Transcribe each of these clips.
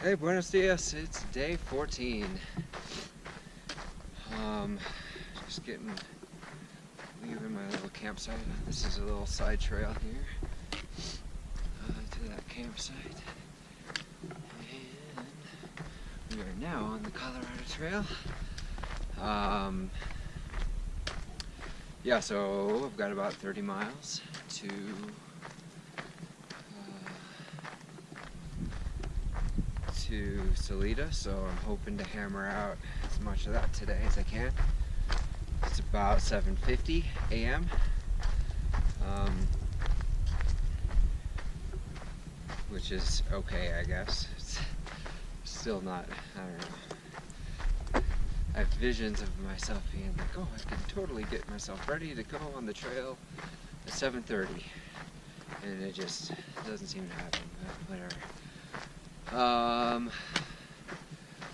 Hey, buenos dias. It's day 14. Just leaving my little campsite. This is a little side trail here to that campsite. And we are now on the Colorado Trail. Yeah, so I've got about 30 miles to Salida, so I'm hoping to hammer out as much of that today as I can. It's about 7:50 a.m. Which is okay, I guess. It's still not, I don't know. I have visions of myself being like, oh, I can totally get myself ready to go on the trail at 7:30. And it just doesn't seem to happen, but whatever.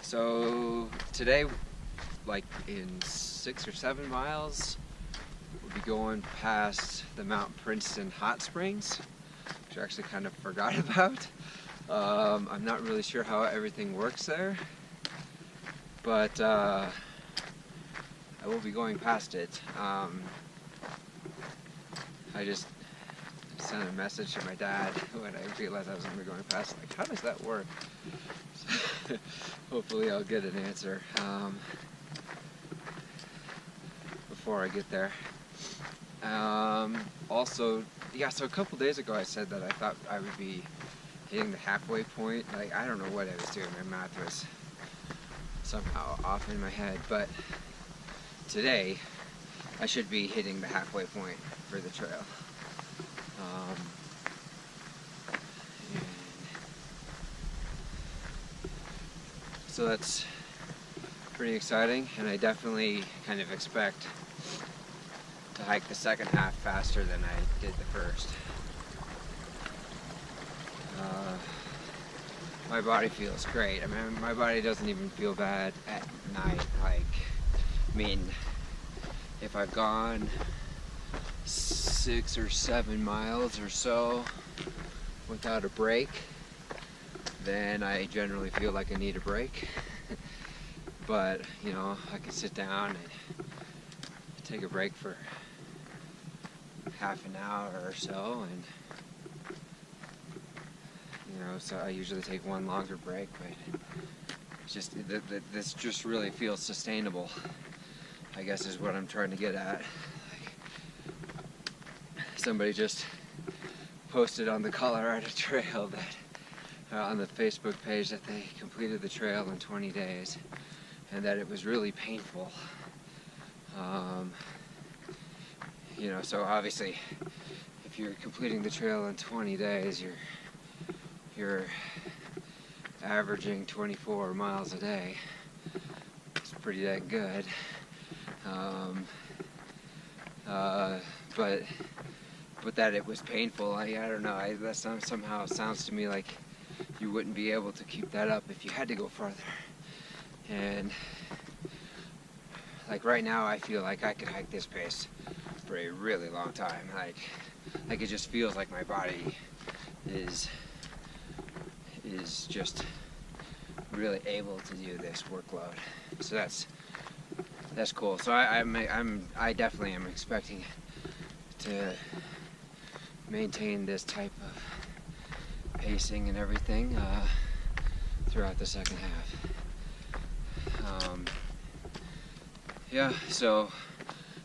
So today, like in 6 or 7 miles, we'll be going past the Mount Princeton Hot Springs, which I actually kind of forgot about. I'm not really sure how everything works there, but I will be going past it. I just sent a message to my dad when I realized I was going to be going past. Like, how does that work? So, hopefully I'll get an answer before I get there. Also, yeah, so a couple days ago I said that I thought I would be hitting the halfway point. Like, I don't know what I was doing. My math was somehow off in my head, but today I should be hitting the halfway point for the trail. So that's pretty exciting, and I definitely kind of expect to hike the second half faster than I did the first. My body feels great. I mean, my body doesn't even feel bad at night. Like, I mean, if I've gone 6 or 7 miles or so without a break, then I generally feel like I need a break. But, you know, I can sit down and take a break for half an hour or so, and you know, so I usually take one longer break, but it's just this just really feels sustainable, I guess, is what I'm trying to get at. Like, somebody just posted on the Colorado Trail that on the Facebook page that they completed the trail in 20 days and that it was really painful. You know, so obviously if you're completing the trail in 20 days, you're averaging 24 miles a day. It's pretty dang good. But that it was painful, I don't know, that somehow sounds to me like you wouldn't be able to keep that up if you had to go farther. And like right now I feel like I could hike this pace for a really long time. Like it just feels like my body is just really able to do this workload. So that's cool. So I definitely am expecting to maintain this type of pacing and everything throughout the second half. Yeah, so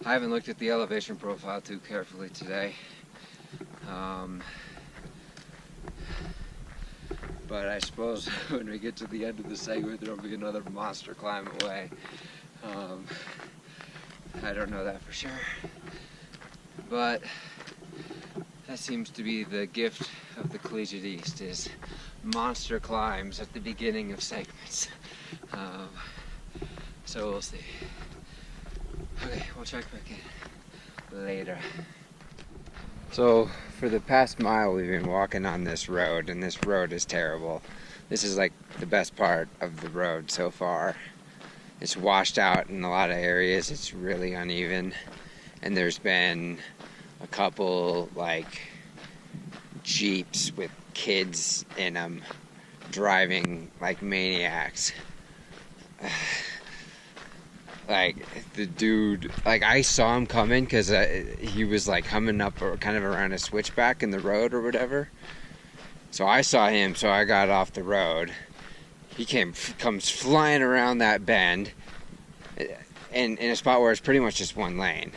I haven't looked at the elevation profile too carefully today. But I suppose when we get to the end of the segment, there'll be another monster climb away. I don't know that for sure. But that seems to be the gift of the Collegiate East, is monster climbs at the beginning of segments. So we'll see. Okay, we'll check back in later. So for the past mile we've been walking on this road, and this road is terrible. This is like the best part of the road so far. It's washed out in a lot of areas, it's really uneven, and there's been a couple like Jeeps with kids in them driving like maniacs. Like the dude, like I saw him coming because he was like coming up or kind of around a switchback in the road or whatever. So I saw him, so I got off the road. He comes flying around that bend, in a spot where it's pretty much just one lane.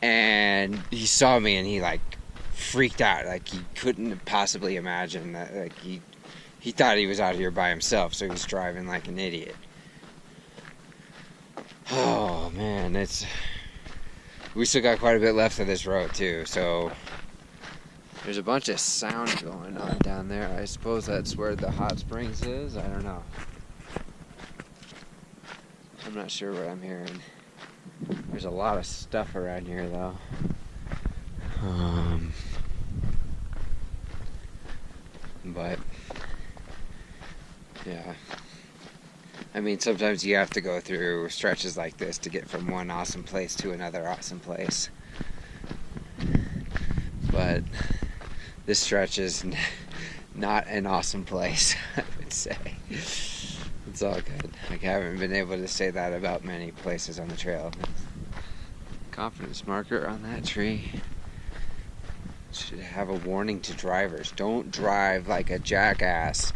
And he saw me and he like freaked out. Like he couldn't possibly imagine that. Like he thought he was out here by himself, so he was driving like an idiot. Oh man, we still got quite a bit left of this road too, so there's a bunch of sound going on down there. I suppose that's where the hot springs is. I don't know. I'm not sure what I'm hearing. There's a lot of stuff around here though. But yeah. I mean, sometimes you have to go through stretches like this to get from one awesome place to another awesome place. But this stretch is not an awesome place, I would say. It's all good. I haven't been able to say that about many places on the trail. Confidence marker on that tree should have a warning to drivers. Don't drive like a jackass.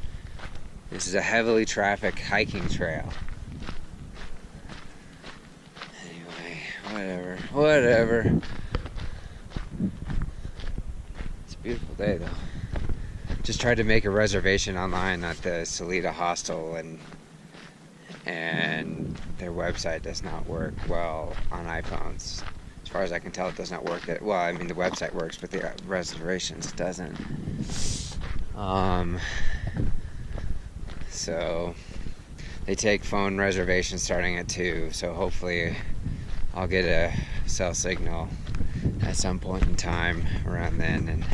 This is a heavily trafficked hiking trail. Anyway, whatever. It's a beautiful day though. Just tried to make a reservation online at the Salida Hostel and their website does not work well on iPhones. As far as I can tell, it does not work. Well, I mean the website works, but the reservations doesn't. So they take phone reservations starting at 2, so hopefully I'll get a cell signal at some point in time around then and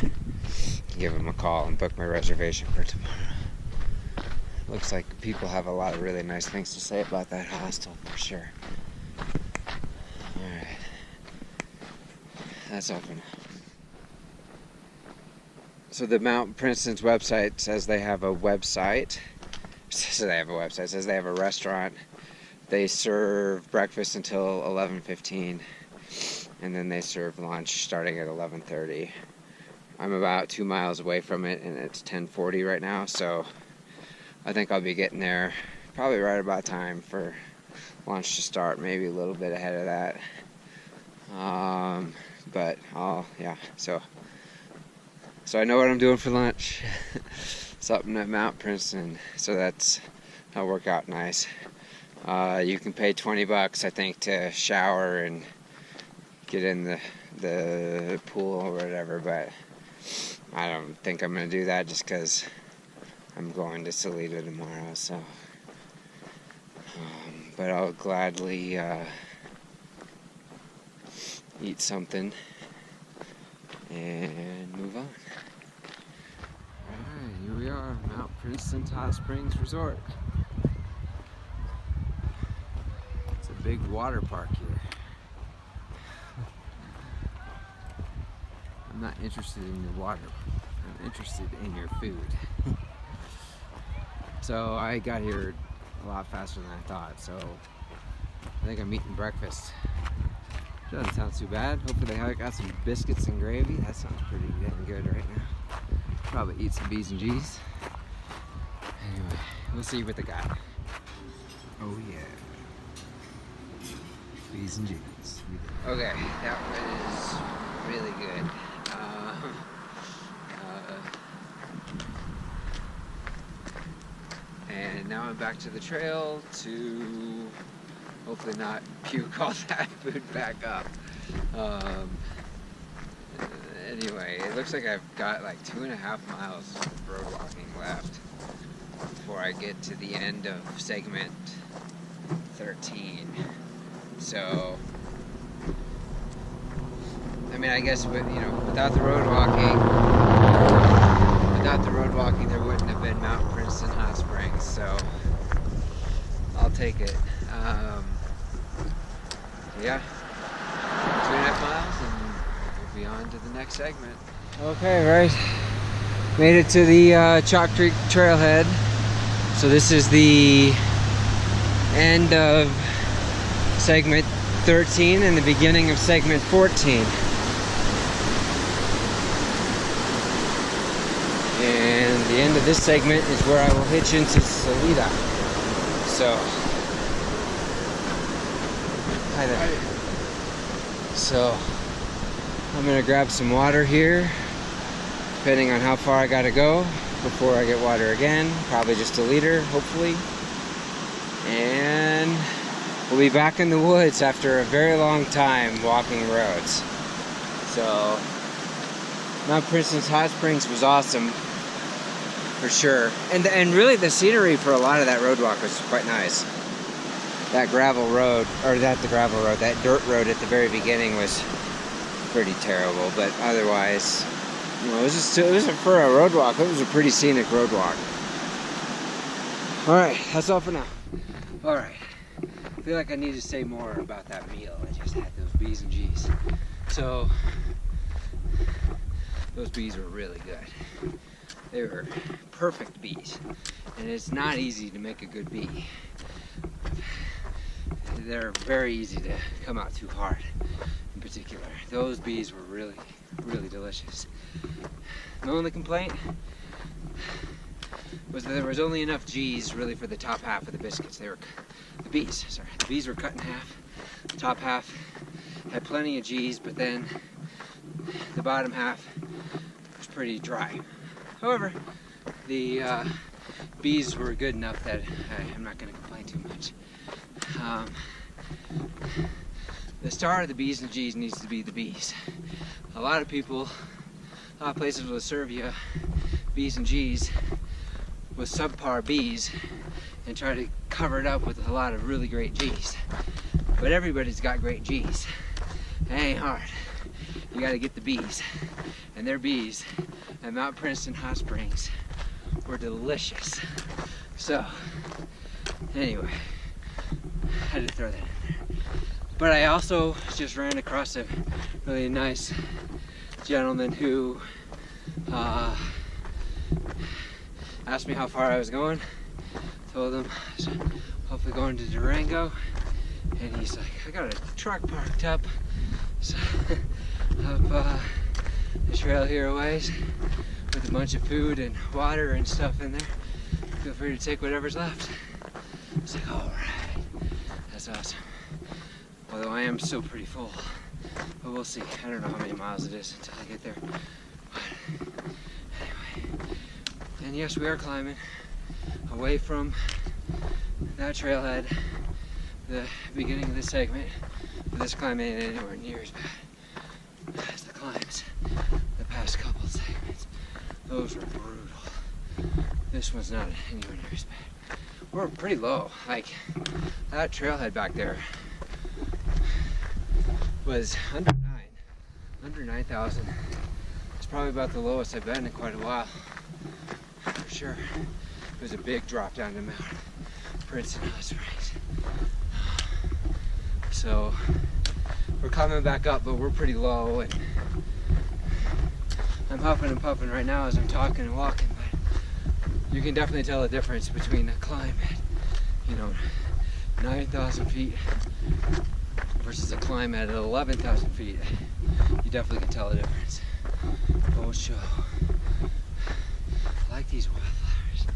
give them a call and book my reservation for tomorrow. Looks like people have a lot of really nice things to say about that hostel for sure. Alright. That's all for now. So the Mount Princeton's website says they have a website. Says they have a website. Says they have a restaurant. They serve breakfast until 11:15, and then they serve lunch starting at 11:30. I'm about 2 miles away from it, and it's 10:40 right now, so I think I'll be getting there probably right about time for lunch to start, maybe a little bit ahead of that. But so I know what I'm doing for lunch. Something at Mount Princeton, so that'll work out nice. You can pay $20, I think, to shower and get in the pool or whatever, but I don't think I'm going to do that just because I'm going to Salida tomorrow, so. But I'll gladly eat something and move on. Alright, here we are, Mount Princeton Hot Springs Resort. It's a big water park here. I'm not interested in your water. I'm interested in your food. So I got here a lot faster than I thought, so I think I'm eating breakfast. Doesn't sound too bad. Hopefully they got some biscuits and gravy. That sounds pretty damn good right now. Probably eat some B's and G's. Anyway, we'll see what they got. Oh yeah. B's and G's. Okay, that was really good. And now I'm back to the trail to hopefully not puke all that food back up. Anyway, it looks like I've got like 2.5 miles of road walking left before I get to the end of segment 13. So, I mean, I guess without the road walking, there wouldn't have been Mount Princeton Hot Springs. So, I'll take it. Yeah, 2.5 miles, and we'll be on to the next segment. Okay, right. Made it to the Chalk Creek trailhead. So this is the end of segment 13 and the beginning of segment 14. And the end of this segment is where I will hitch into Salida. So, hi there. So, I'm gonna grab some water here, depending on how far I gotta go before I get water again. Probably just a liter, hopefully. And we'll be back in the woods after a very long time walking roads. So, Mount Princeton's Hot Springs was awesome, for sure. And really the scenery for a lot of that road walk was quite nice. That gravel road, or that dirt road at the very beginning was pretty terrible, but otherwise, you know, it was for a road walk. It was a pretty scenic road walk. All right, that's all for now. All right, I feel like I need to say more about that meal I just had, those B's and G's. So, those bees were really good. They were perfect bees, and it's not easy to make a good bee. They're very easy to come out too hard, in particular. Those bees were really, really delicious. My only complaint was that there was only enough G's really for the top half of the biscuits. The bees were cut in half. The top half had plenty of G's, but then the bottom half was pretty dry. However, the bees were good enough that I'm not going to complain too much. The star of the B's and G's needs to be the bees. A lot of places will serve you B's and G's with subpar B's and try to cover it up with a lot of really great G's. But everybody's got great G's. It ain't hard. You gotta get the bees. And their bees at Mount Princeton Hot Springs were delicious. So, anyway, I had to throw that in there. But I also just ran across a really nice gentleman who asked me how far I was going. Told him I was hopefully going to Durango, and he's like, I got a truck parked up the trail here a ways with a bunch of food and water and stuff in there. Feel free to take whatever's left. It's like, all right, that's awesome. Although I am still pretty full, but we'll see. I don't know how many miles it is until I get there. But anyway, and yes, we are climbing away from that trailhead, the beginning of this segment. But this climb ain't anywhere near as bad as the climbs the past couple segments. Those were brutal. This one's not anywhere near as bad. We're pretty low. Like, that trailhead back there was under 9,000. It's probably about the lowest I've been in quite a while, for sure. It was a big drop down to Mount Princeton Hot Springs. So we're coming back up, but we're pretty low, and I'm huffing and puffing right now as I'm talking and walking, but you can definitely tell the difference between a climb at 9,000 feet versus a climb at 11,000 feet. You definitely can tell the difference. Oh, show. I like these wildflowers.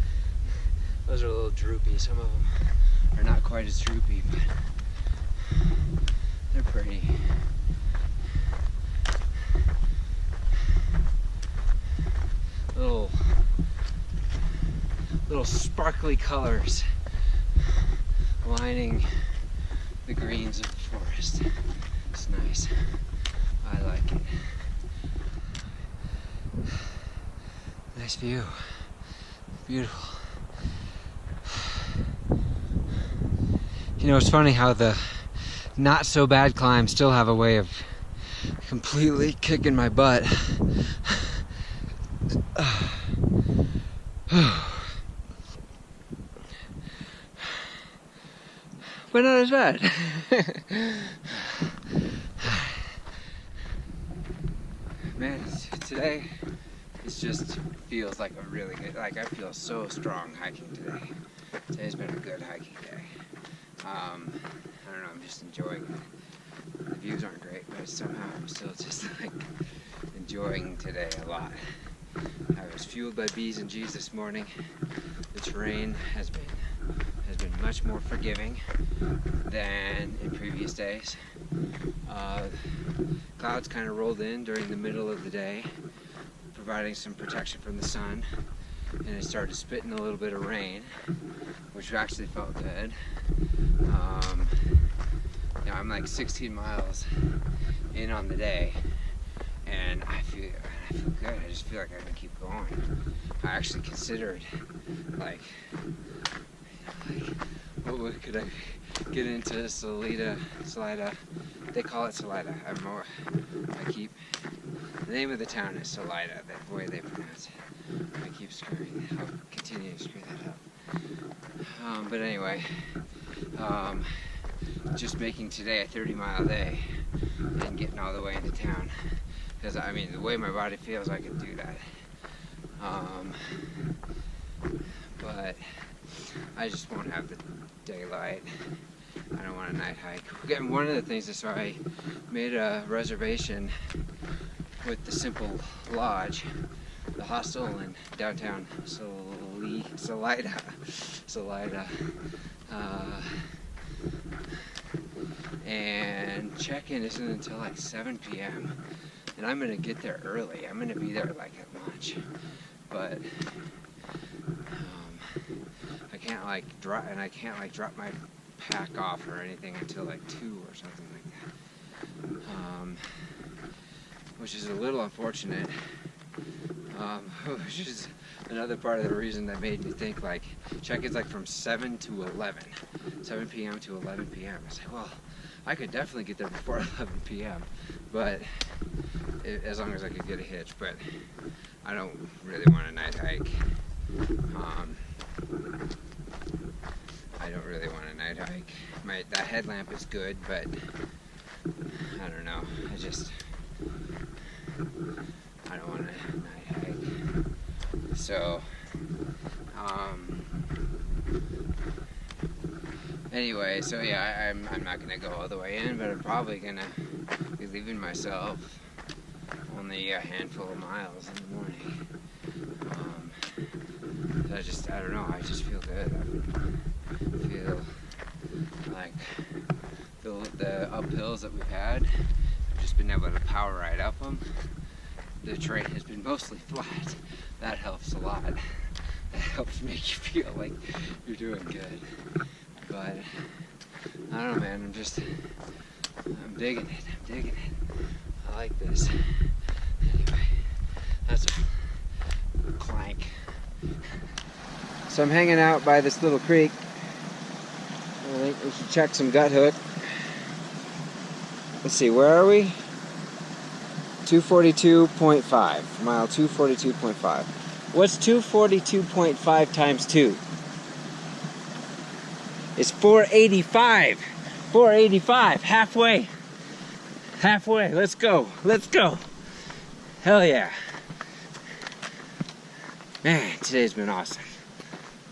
Those are a little droopy. Some of them are not quite as droopy, but they're pretty. Little sparkly colors lining the greens of the forest. It's nice. I like it. Nice view. Beautiful. You know, it's funny how the not so bad climbs still have a way of completely kicking my butt. But not as bad. Man, today it just feels like a really good, like I feel so strong hiking today. Today's been a good hiking day. I don't know, I'm just enjoying it. The views aren't great, but somehow I'm still just like enjoying today a lot. I was fueled by B's and G's this morning. The terrain has been much more forgiving than in previous days. Clouds kind of rolled in during the middle of the day, providing some protection from the sun, and it started spitting a little bit of rain, which actually felt good. You know, I'm like 16 miles in on the day, and I feel good. I just feel like I can keep going. I actually considered, like, what could I get into Salida? They call it Salida. The name of the town is Salida, the way they pronounce it. I keep I'll continue to screw that up. But anyway, just making today a 30-mile day and getting all the way into town. Because, I mean, the way my body feels, I can do that. But I just won't have the daylight. I don't want a night hike. Again, one of the things is, so I made a reservation with the Simple Lodge, the hostel in downtown Salida. And check-in isn't until like 7 p.m. And I'm gonna get there early. I'm gonna be there like at lunch. But I can't like drop my pack off or anything until like 2 or something like that. Which is a little unfortunate. Which is another part of the reason that made me think like check-in's like from 7 to 11, 7 p.m. to 11 p.m. I was like, well, I could definitely get there before 11 p.m. but as long as I could get a hitch. But I don't really want a night hike. I don't really want a night hike. That headlamp is good, but I don't know. I don't want a night hike. So, anyway, so yeah, I'm not gonna go all the way in, but I'm probably gonna be leaving myself only a handful of miles in the morning. So I don't know, I just feel good. I feel like the uphills that we've had, I've just been able to power right up them. The terrain has been mostly flat. That helps a lot. That helps make you feel like you're doing good. But I don't know, man, I'm digging it. I like this. Anyway, that's a clank. So I'm hanging out by this little creek. I think we should check some gut hook. Let's see, where are we? 242.5, mile 242.5. What's 242.5 times 2? It's 485. 485, halfway. Let's go. Hell yeah. Man, today's been awesome.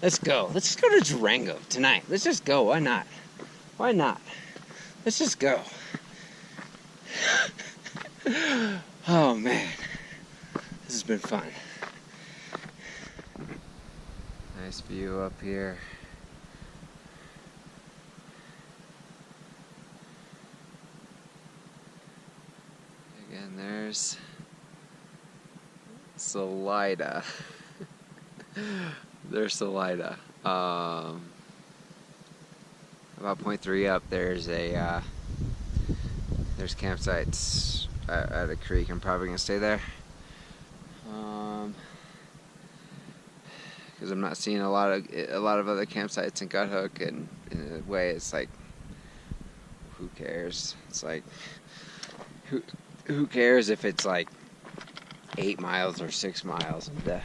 Let's go. Let's just go to Durango tonight. Let's just go. Why not? Let's just go. Oh man, this has been fun. Nice view up here. Again, there's Salida. There's Salida. About 0.3 up, there's campsites at a creek. I'm probably gonna stay there because I'm not seeing a lot of other campsites in Gut Hook, and in a way it's like, who cares? It's like, who cares if it's like 8 miles or 6 miles into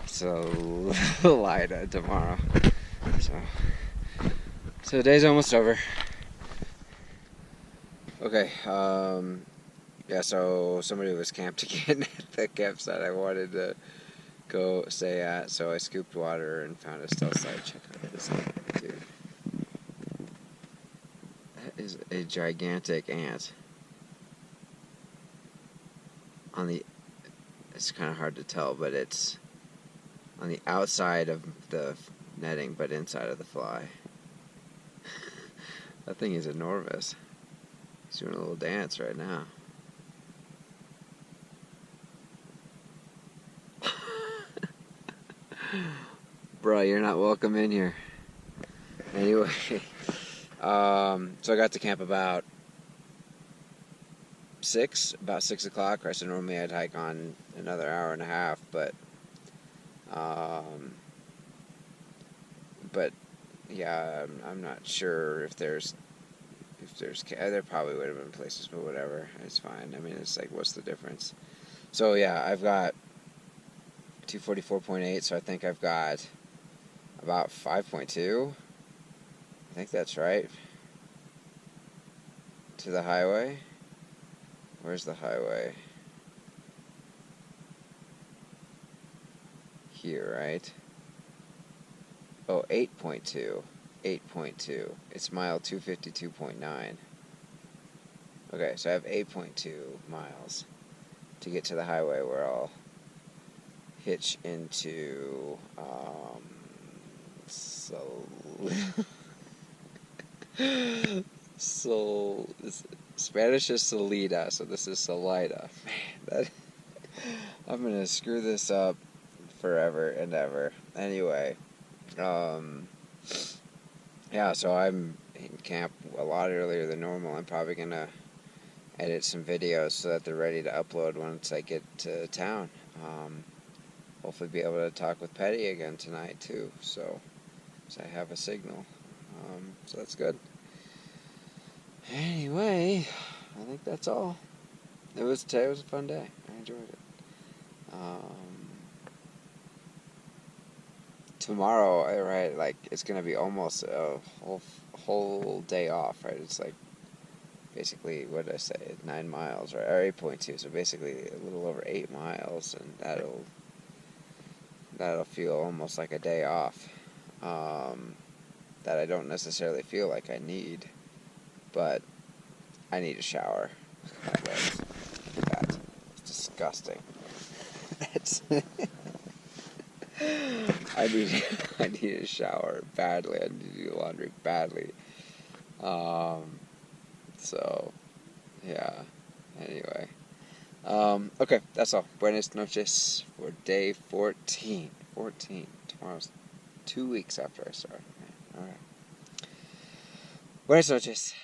Salida tomorrow. So the day's almost over. Okay, Yeah, so somebody was camped again at the campsite I wanted to go stay at, so I scooped water and found a stealth site. Check out this thing, dude. That is a gigantic ant. It's kind of hard to tell, but it's on the outside of the netting, but inside of the fly. That thing is enormous. He's doing a little dance right now. Bro, you're not welcome in here. Anyway, so I got to camp about 6 o'clock. Right, so normally I'd hike on another hour and a half, but yeah, I'm not sure if there probably would have been places, but whatever, it's fine. I mean, it's like, what's the difference? So yeah, I've got 244.8, so I think I've got about 5.2. I think that's right. To the highway. Where's the highway? Here, right? Oh, 8.2. 8.2. It's mile 252.9. Okay, so I have 8.2 miles to get to the highway where I'll hitch into Spanish is Salida, so this is Salida. Man, I'm gonna screw this up forever and ever. Anyway, yeah, so I'm in camp a lot earlier than normal. I'm probably gonna edit some videos so that they're ready to upload once I get to town. Hopefully be able to talk with Petty again tonight too, so I have a signal. So that's good. Anyway, I think that's all. Today was a fun day. I enjoyed it. Tomorrow, right, like, it's gonna be almost a whole day off, right? It's like basically, what did I say, 9 miles, right? Or 8.2, so basically a little over 8 miles, and that'll feel almost like a day off. That I don't necessarily feel like I need, but I need a shower. That's disgusting. That's I need a shower badly. I need to do laundry badly. So yeah. Anyway. Okay, that's all. Buenas noches for day 14. 14. Tomorrow's 2 weeks after I start. Alright. Buenas noches.